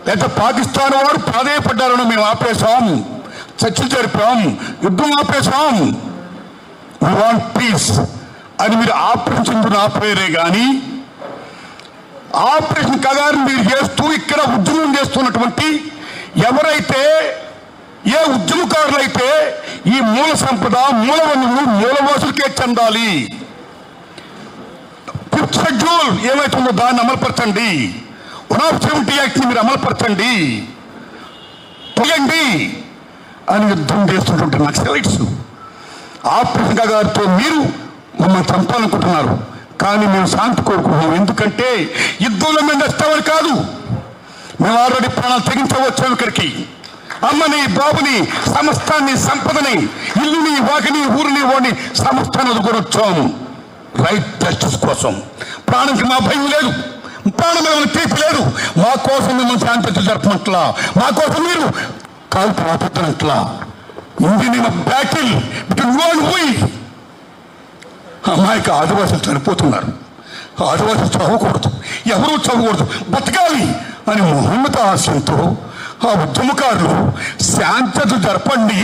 లేదా పాకిస్తాన్ వారు ప్రాధాయపడ్డారనో మేము ఆపేశాం, చర్చలు జరిపాం, యుద్ధం ఆపేశాం, వి వాంట్ పీస్ అని మీరు ఆపరేషన్ ఆపేరే కానీ ఆపరేషన్ కగారు మీరు చేస్తూ ఇక్కడ ఉద్యమం చేస్తున్నటువంటి ఎవరైతే ఏ ఉద్యమకారులైతే ఈ మూల సంపద మూల వనరులు మూలవాసులకే చెందాలి, ఫిఫ్త్ షెడ్యూల్ ఏమైతుందో దాన్ని అమలుపరచండి, 170 యాక్ట్ని మీరు అమలుపరచండి, తొలగండి అని యుద్ధం చేస్తున్నటువంటి నక్సలైట్స్ ఆపరేషన్ కగారుతో మీరు మమ్మల్ని చంపాలనుకుంటున్నారు. కానీ మేము శాంతి కోరుకుంటున్నాం. ఎందుకంటే యుద్ధంలో మేము నష్టమని కాదు, మేము ఆల్రెడీ ప్రాణాలు తెగించవచ్చాము. ఇక్కడికి అమ్మని బాబుని సమస్తాన్ని సంపదని ఇల్లుని వాకిని ఊరిని వాడిని సమస్తాన్ని వదుకొని వచ్చాము రైట్ జస్టిస్ కోసం. ప్రాణంకి మా భయం లేదు, ప్రాణం మీద తీపి లేదు. మా కోసం మిమ్మల్ని శాంతి జరపమంటలా, మా కోసం మీరు కాల్పు ఆపుతున్నట్లా. ఇండియన్ బ్యాటిల్ బిట్వీన్ అమ్మాయికి ఆదివాసులు చనిపోతున్నారు, ఆదివాసులు చదవకూడదు, ఎవరూ చదవకూడదు, బతకాలి అని మహోన్నత ఆశయంతో ఆ ఉద్యమకారులు శాంతత జరపండి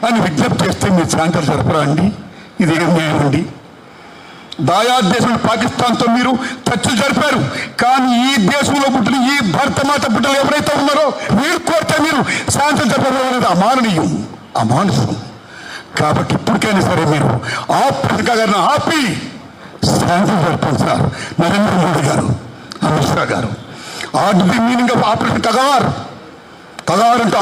అని విజ్ఞప్తి చేస్తే మీరు శాంతత జరపరా అండి? ఇదేం న్యాయం అండి? దాయాద్ దేశం పాకిస్తాన్తో మీరు చర్చలు జరిపారు, కానీ ఈ దేశంలో పుట్టిన ఈ భారతమాత బిడ్డలు ఎవరైతే ఉన్నారో మీరు కోరితే మీరు శాంతత జరపడం అనేది అమాననీయం, అమానుషం. కాబట్టి ఇప్పటికైనా సరే మీరు ఆపరేషన్ కగారును ఆపి శాంతి జరపండి సార్. నరేంద్ర మోడీ గారు, అమిత్ షా గారు, what the meaning of operation Kagar. Kagar అంటే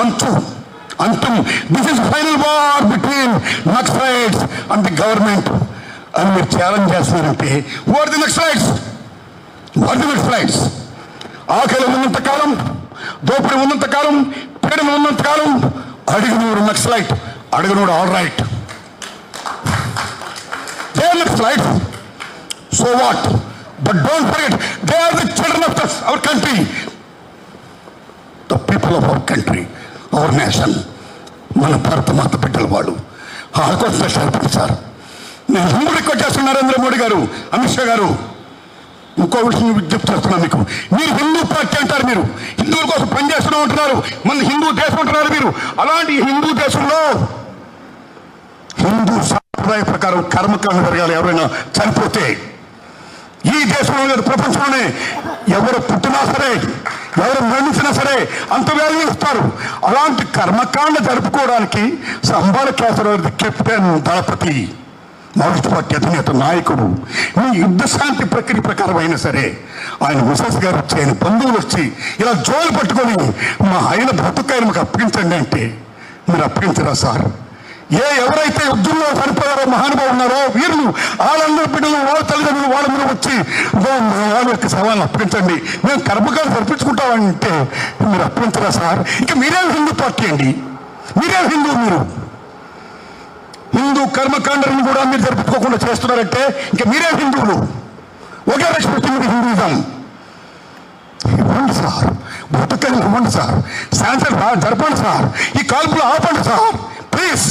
అంతం. This is final war between naxalites and the government అని మీరు ఛాలెంజ్ చేస్తున్నారంటే what the naxalites, what the naxalites. ఆకలి ఉన్నంత కాలం, దోపిడీ ఉన్నంత కాలం, పీడన ఉన్నంత కాలం అడిగినోడు నక్సలైట్, అడిగినోడు all right. They are naxalites, so what? But don't forget they are the children of our country, the people of our country, our nation. మన భారత మాత బిడ్డల వాళ్ళు ఆడుకోవచ్చు సార్. నేను హిందూ రిక్వెస్ట్ చేస్తున్నా నరేంద్ర మోడీ గారు, అమిత్ షా గారు, ఇంకో విషయం విజ్ఞప్తి చేస్తున్నా మీకు. మీరు హిందూ పార్టీ అంటారు, మీరు హిందువుల కోసం పనిచేస్తూనే ఉంటున్నారు, మన హిందూ దేశం ఉంటున్నారు మీరు. అలాంటి హిందూ దేశంలో హిందూ సాంప్రదాయ ప్రకారం కర్మకాండ జరగాలి. ఎవరైనా చనిపోతే ఈ దేశంలో ప్రపంచంలోనే ఎవరు పుట్టినా సరే, ఎవరు మరణించినా సరే అంత వేలు ఇస్తారు. అలాంటి కర్మకాండ జరుపుకోవడానికి సంబాల కేసరవర్ది కెప్టెన్ దళపతి, మావోయిస్ట్ పార్టీ అధినేత నాయకుడు, మీ యుద్ధ శాంతి ప్రక్రియ ప్రకారం అయినా సరే ఆయన మిసెస్ గారు వచ్చి, ఆయన బంధువులు వచ్చి ఇలా జోలు పట్టుకొని మా ఆయన బ్రతుకాయని మాకు అప్పగించండి అంటే మీరు అప్పగించరా సార్? ఎవరైతే యుద్ధంలో చనిపోయారో మహానుభావులు ఉన్నారో వీరులు, వాళ్ళందరూ బిడ్డలు, వాళ్ళ తల్లిదండ్రులు వాళ్ళ మీద వచ్చి వాళ్ళ యొక్క సవాళ్ళని అప్పగించండి, మేము కర్మకాలు జరిపించుకుంటామంటే మీరు అప్పగించరా సార్? ఇంకా మీరేం హిందూ పార్టీ అండి? మీరేం హిందూ? మీరు హిందూ కర్మకాండలను కూడా మీరు జరుపుకోకుండా చేస్తున్నారంటే ఇంకా మీరే హిందువులు. ఒకే రెస్పెక్ట్ హిందూయిజం. ఇవ్వండి సార్, బ్రతకలు ఇవ్వండి సార్, శాంతి జరపండి సార్, ఈ కాల్పులు ఆపండి సార్ ప్లీజ్.